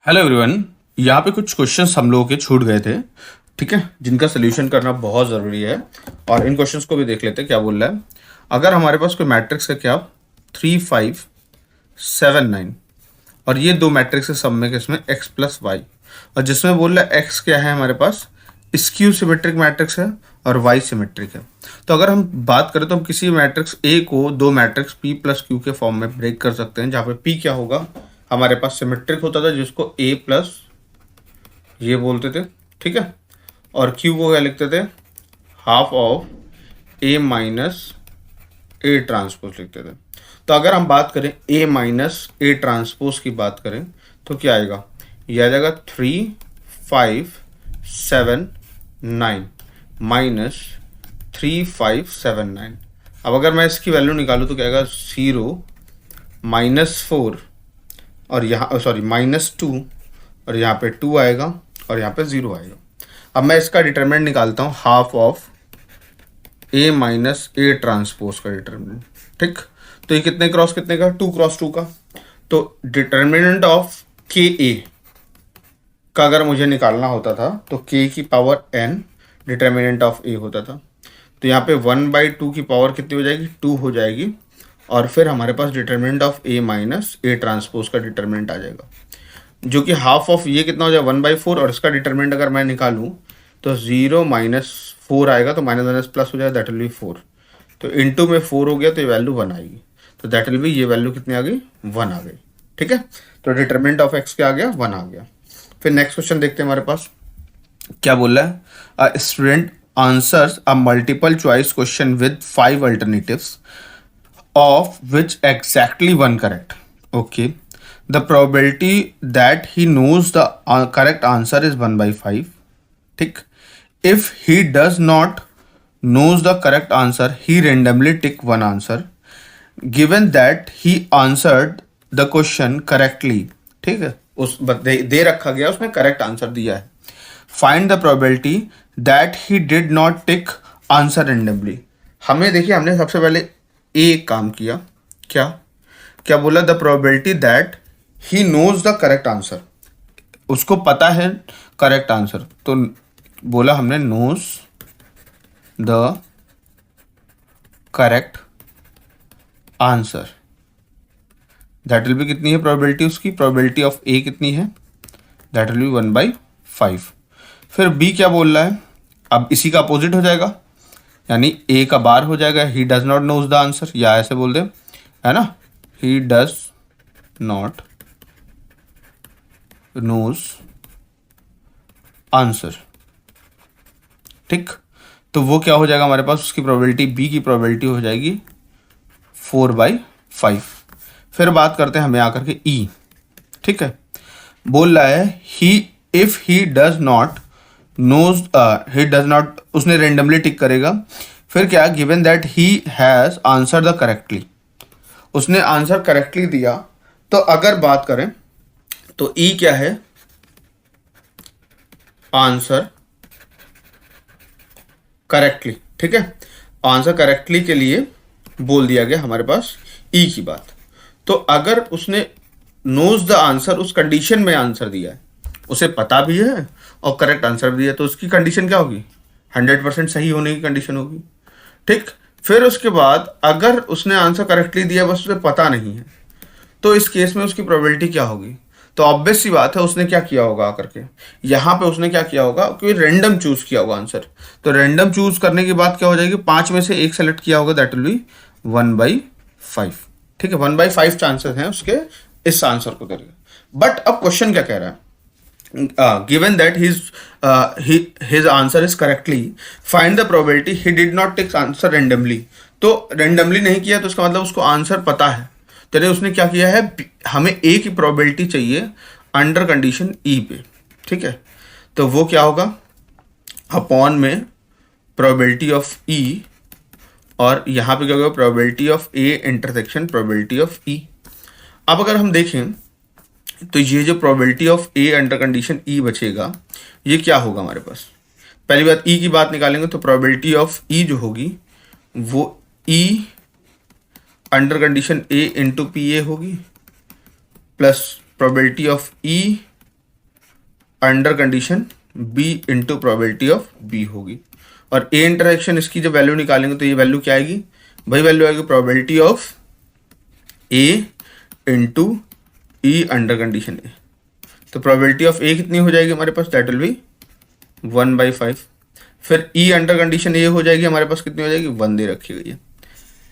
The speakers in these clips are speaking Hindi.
Hello everyone. यहाँ पे कुछ क्वेश्चंस हम लोगों के छूट गए थे, ठीक है, जिनका सोल्यूशन करना बहुत ज़रूरी है। और इन क्वेश्चंस को भी देख लेते हैं क्या बोल रहा है। अगर हमारे पास कोई मैट्रिक्स है क्या 3, 5, 7, 9, और ये दो मैट्रिक्स के सम में किसमें x प्लस वाई, और जिसमें बोल रहा है x क्या है हमारे पास स्क्यू सिमेट्रिक मैट्रिक्स है और y सिमेट्रिक है। तो अगर हम बात करें तो हम किसी मैट्रिक्स A को दो मैट्रिक्स P प्लस क्यू के फॉर्म में ब्रेक कर सकते हैं, जहाँ पे P क्या होगा हमारे पास सिमेट्रिक होता था जिसको A प्लस ये बोलते थे, ठीक है, और Q को क्या लिखते थे half of A minus A transpose लिखते थे। तो अगर हम बात करें A माइनस ए ट्रांसपोज की बात करें तो क्या आएगा, ये आ जाएगा 3, 5, 7, 9 माइनस 3, 5, 7, 9। अब अगर मैं इसकी वैल्यू निकालूँ तो क्या आएगा 0, -4 और यहाँ सॉरी -2 और यहाँ पे 2 आएगा और यहाँ पे 0 आएगा। अब मैं इसका डिटरमिनेंट निकालता हूँ half of A minus A transpose का डिटरमिनेंट, ठीक। तो ये कितने क्रॉस कितने का 2 क्रॉस 2 का। तो डिटरमिनेंट ऑफ के ए का अगर मुझे निकालना होता था तो k की power n determinant of a होता था। तो यहाँ पे 1/2 की पावर कितनी हो जाएगी 2 हो जाएगी, और फिर हमारे पास determinant of a minus A transpose का डिटरमिनेंट आ जाएगा, जो कि हाफ ऑफ ये कितना हो जाएगा 1/4, और इसका डिटरमिनेंट अगर मैं निकालूं तो 0 - 4 आएगा, तो माइनस माइनस प्लस हो जाएगा, दैट विल बी 4। तो इनटू में 4 हो गया तो ये वैल्यू 1 आएगी, तो दैट विल बी ये वैल्यू कितनी आ गई 1 आ गई, ठीक है। तो डिटरमिनेंट ऑफ x क्या आ गया 1 आ गया। फिर नेक्स्ट क्वेश्चन देखते हैं हमारे पास क्या बोल रहा है। A student answers a multiple choice question with 5 alternatives of which exactly one correct. Okay. The probability that he knows the correct answer is 1/5. Tick. If he does not knows the correct answer, he randomly tick one answer. Given that he answered the question correctly, ठीक है, उस दे रखा गया उसमें करेक्ट आंसर दिया है। Find the probability that he did not tick answer randomly. हमें देखिए हमने सबसे पहले एक काम किया, क्या क्या बोला, the probability that he knows the correct answer, उसको पता है करेक्ट आंसर, तो बोला हमने knows the correct answer, that will be कितनी है प्रोबेबिलिटी उसकी, प्रोबेबिलिटी ऑफ ए कितनी है, दैट विल बी 1/5। फिर बी क्या बोल रहा है, अब इसी का अपोजिट हो जाएगा, यानी ए का बार हो जाएगा he does not knows the answer, या ऐसे बोल दे, है ना, he does not knows answer, ठीक। तो वो क्या हो जाएगा हमारे पास, उसकी प्रोबेबिलिटी बी की प्रोबेबिलिटी हो जाएगी 4/5। फिर बात करते हैं हमें आकर के ई, ठीक है, बोल रहा है he if he does not knows he does not, उसने रेंडमली टिक करेगा। फिर क्या, given that he has answer the correctly, उसने आंसर करेक्टली दिया। तो अगर बात करें तो ई क्या है, आंसर करेक्टली, ठीक है, आंसर करेक्टली के लिए बोल दिया गया हमारे पास ई की बात। तो अगर उसने नोज द आंसर उस कंडीशन में आंसर दिया है, उसे पता भी है और करेक्ट आंसर भी है, तो उसकी कंडीशन क्या होगी 100% सही होने की कंडीशन होगी, ठीक। फिर उसके बाद अगर उसने आंसर करेक्टली दिया बस उसे पता नहीं है, तो इस केस में उसकी प्रोबेबिलिटी क्या होगी, तो ऑब्वियस सी बात है उसने क्या किया होगा आकर के, यहाँ पे उसने क्या किया होगा कि रैंडम चूज किया होगा आंसर। तो रैंडम चूज करने के बाद क्या हो जाएगी, 5 में से एक सेलेक्ट किया होगा, दैट विल बी 1/5, ठीक है, 1/5 चांसेस हैं उसके इस आंसर को करेगा। बट अब क्वेश्चन क्या कह रहा है, given that his answer is correctly, find the probability he did not take answer randomly। तो randomly नहीं किया तो उसका मतलब उसको आंसर पता है, तो उसने क्या किया है, हमें ए की प्रोबेबिलिटी चाहिए अंडर कंडीशन ई पे, ठीक है। तो वो क्या होगा, अपॉन में प्रोबेबिलिटी ऑफ ई, और यहाँ पे क्या होगा probability of A intersection probability of E. अब अगर हम देखें तो ये जो probability of A under condition E बचेगा, ये क्या होगा हमारे पास, पहली बात ई की बात निकालेंगे तो प्रोबेबिलिटी ऑफ ई जो होगी वो E under condition A into P A होगी, plus probability of E under condition B into probability of B होगी। और ए इंटरेक्शन इसकी जब वैल्यू निकालेंगे तो ये वैल्यू क्या आएगी भाई, वैल्यू आएगी probability of A into E under condition A. तो प्रोबेबिलिटी ऑफ ए कितनी हो जाएगी हमारे पास, दैट विल बी 1/5। फिर ई अंडर कंडीशन ए हो जाएगी हमारे पास, कितनी हो जाएगी 1 दे रखी गई है।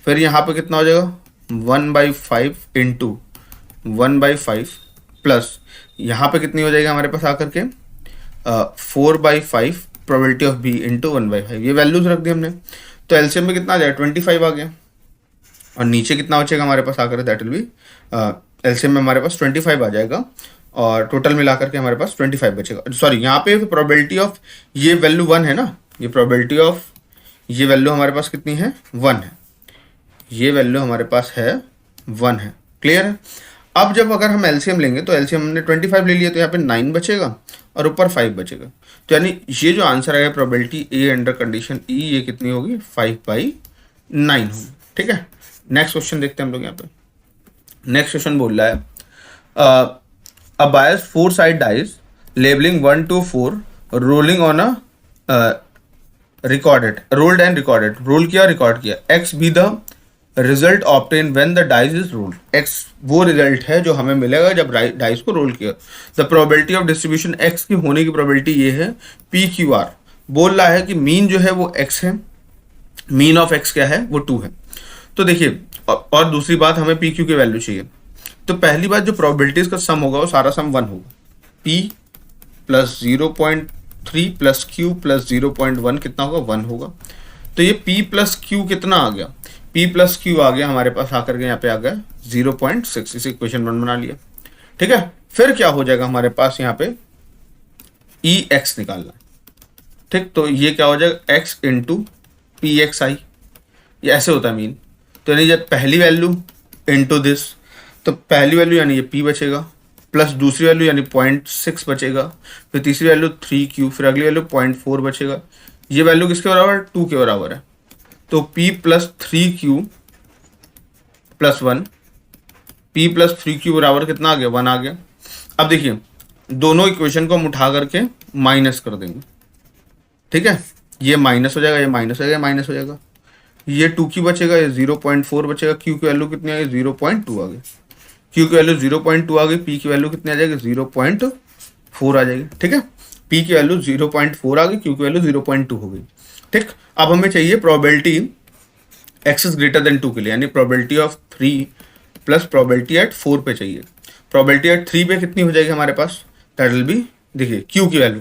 फिर यहाँ पे कितना हो जाएगा 1/5 इंटू 1/5 प्लस यहाँ पे कितनी हो जाएगी हमारे पास आकर के 4/5 प्रोबेबिलिटी ऑफ बी इंटू 1/5। ये वैल्यूज रख दी हमने, तो एलसीएम में कितना आ जाएगा 25 आ गया। और नीचे कितना बचेगा हमारे पास आकर, दैट विल बी एलसीएम में हमारे पास 25 आ जाएगा और टोटल मिला करके हमारे पास 25 बचेगा। सॉरी, यहाँ पे प्रोबेबिलिटी ऑफ ये वैल्यू 1 है ना, ये प्रोबेबिलिटी ऑफ ये वैल्यू हमारे पास कितनी है 1 है, ये वैल्यू हमारे पास है 1 है। क्लियर है। अब जब अगर हम एलसीएम लेंगे तो एलसीएम हमने 25 ले लिया तो यहाँ पे 9 बचेगा और ऊपर 5 बचेगा। तो यानी ये जो आंसर आएगा प्रोबेबिलिटी ए अंडर कंडीशन ई, ये कितनी होगी 5/9 होगी। ठीक है। नेक्स्ट क्वेश्चन देखते हैं हम लोग यहाँ पे। नेक्स्ट क्वेश्चन बोल रहा है a bias 4 side dice labeling 1 to 4 rolling on a rolled and recorded, roll किया रिकॉर्ड किया, x be the result obtained when the dice is rolled, x वो रिजल्ट है जो हमें मिलेगा जब डाइस को रोल किया। The probability of distribution x की होने की प्रोबेबिलिटी ये है PQR। बोल रहा है कि मीन जो है वो x है, मीन ऑफ x क्या है वो 2 है। तो देखिए, और दूसरी बात हमें PQ की वैल्यू चाहिए। तो पहली बात जो प्रोबेबिलिटीज का सम होगा वो सारा सम 1 होगा, P plus 0.3 plus Q plus 0.1 कितना होगा 1 होगा। तो ये P प्लस Q कितना आ गया, P प्लस Q आ गया हमारे पास आकर के यहाँ पे आ गया 0.6। इसे इक्वेशन 1 बना लिया। ठीक है। फिर क्या हो जाएगा हमारे पास यहाँ पे EX निकालना। ठीक, तो ये क्या हो जाएगा x इंटू PXI, ये ऐसे होता है मीन। तो यानी जब पहली वैल्यू इंटू दिस, तो पहली वैल्यू यानी ये P बचेगा प्लस दूसरी वैल्यू यानी 0.6 बचेगा, फिर तीसरी वैल्यू 3Q, फिर अगली वैल्यू 0.4 बचेगा। ये वैल्यू किसके बराबर है 2 के बराबर है। तो P plus 3Q plus 1, P plus 3Q बराबर कितना आ गया 1 आ गया। अब देखिए दोनों इक्वेशन को हम उठा करके माइनस कर देंगे। ठीक है, ये माइनस हो जाएगा, ये माइनस हो जाएगा, माइनस हो जाएगा, ये 2Q बचेगा, ये 0.4 बचेगा, Q की वैल्यू कितनी आ गई 0.2 आ गई, Q की वैल्यू 0.2 आ गई, P की वैल्यू कितनी आ जाएगी 0.4 आ जाएगी। ठीक है, P की वैल्यू 0.4 आ गई, Q की वैल्यू 0.2 हो गई। ठीक, अब हमें चाहिए probability x is greater than 2 के लिए, यानी probability of 3 plus probability at 4 पे चाहिए। प्रोबेबिलिटी एट 3 पे कितनी हो जाएगी हमारे पास, दैट विल बी, देखिए Q की वैल्यू,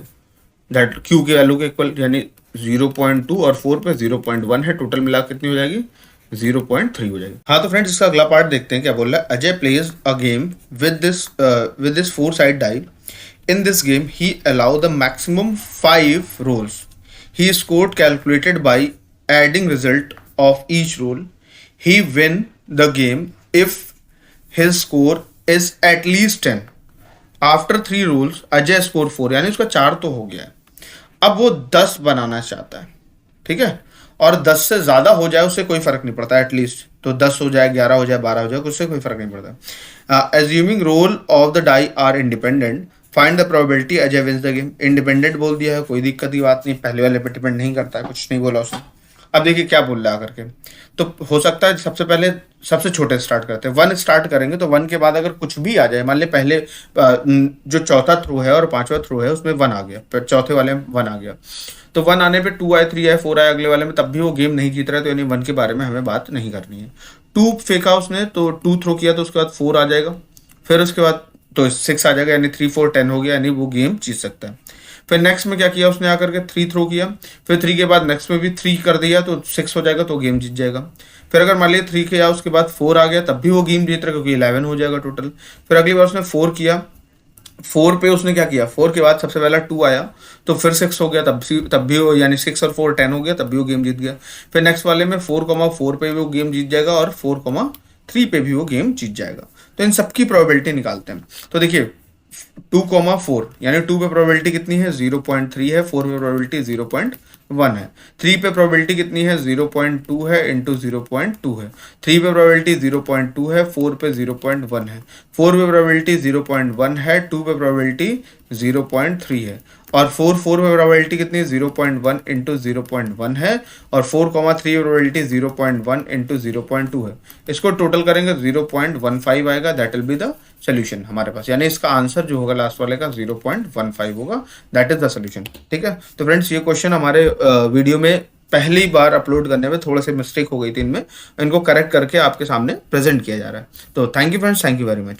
दैट Q की वैल्यू के इक्वल यानी 0.2 और 4 पे 0.1 है, टोटल मिला कितनी हो जाएगी 0.3 हो जाएगी। हाँ तो फ्रेंड्स इसका अगला पार्ट देखते हैं क्या बोल रहा है। Ajay plays a game with this 4 side die. In this game he allow the maximum 5 rolls. He scored calculated by adding result of each roll. He win the game if his score is at least 10। After 3 rolls Ajay score 4, यानी उसका 4 तो हो गया है। अब वो 10 बनाना चाहता है। ठीक है, और 10 से ज्यादा हो जाए उससे कोई फर्क नहीं पड़ता, एटलीस्ट तो 10 हो जाए, 11 हो जाए, 12 हो जाए, उससे कोई फर्क नहीं पड़ता। Assuming roll of the die are independent, find the probability Ajay wins the game. Independent बोल दिया है, कोई दिक्कत की बात नहीं, पहले वाले पे डिपेंड नहीं करता है, कुछ नहीं बोला उसने। अब देखिए क्या बोल रहा है आकर के, तो हो सकता है सबसे पहले सबसे छोटे स्टार्ट करते हैं, 1 स्टार्ट करेंगे। तो 1 के बाद अगर कुछ भी आ जाए, मान ले पहले जो चौथा थ्रो है और 5वां थ्रो है उसमें 1 आ गया, फिर चौथे वाले में 1 आ गया, तो 1 आने पे 2 आए, 3 आए, 4 आए अगले वाले में, तब भी वो गेम नहीं जीत रहा है। तो यानी 1 के बारे में हमें बात नहीं करनी है। 2 फेंका उसने, तो 2 थ्रो किया, तो उसके बाद 4 आ जाएगा, फिर उसके बाद तो 6 आ जाएगा, यानी 3 4 10 हो गया, यानी वो गेम जीत सकता है। फिर नेक्स्ट में क्या किया उसने आकर के 3 थ्रो किया, फिर 3 के बाद नेक्स्ट में भी 3 कर दिया, तो 6 हो जाएगा, तो गेम जीत जाएगा। फिर अगर मान लिया 3 किया उसके बाद 4 आ गया, तब भी वो गेम जीत रहा है, क्योंकि 11 हो जाएगा टोटल। फिर अगली बार उसने 4 किया, 4 पे उसने क्या किया, 4 के बाद सबसे पहला 2 आया, तो फिर 6 हो गया, तब भी वो, यानी 6 और 4 10 हो गया, तब भी वो गेम जीत गया। फिर नेक्स्ट वाले में 4,4 पे भी वो गेम जीत जाएगा और 4,3 पे भी वो गेम जीत जाएगा। तो इन सबकी प्रोबेबिलिटी निकालते हैं। तो देखिए 2,4 यानी 2 पे प्रोबेबिलिटी कितनी है 0.3 है, 4 पे प्रोबेबिलिटी 1 है। 3 पे प्रोबेबिलिटी कितनी है 0.2 है इंटू 0.2 है। 3 पे प्रोबेबिलिटी 0.2 है, 4 पे 0.1 है। 4 पे प्रोबेबिलिटी 0.1 है, 2 पे प्रोबेबिलिटी 0.3 है। और 4 पे प्रोबेबिलिटी कितनी है 0.1 इंटू 0.1 है, और 4,3 पे प्रोबेबिलिटी 0.1 इंटू 0.2 है। इसको टोटल करेंगे 0.15 आएगा, that will be the solution हमारे पास, यानी इसका आंसर जो होगा लास्ट वाले का 0.15 होगा, दैट इज द सोल्यूशन। ठीक है, तो फ्रेंड्स ये क्वेश्चन हमारे वीडियो में पहली बार अपलोड करने में थोड़ा सी मिस्टेक हो गई थी, इनमें इनको करेक्ट करके आपके सामने प्रेजेंट किया जा रहा है। तो thank you friends, thank you very much.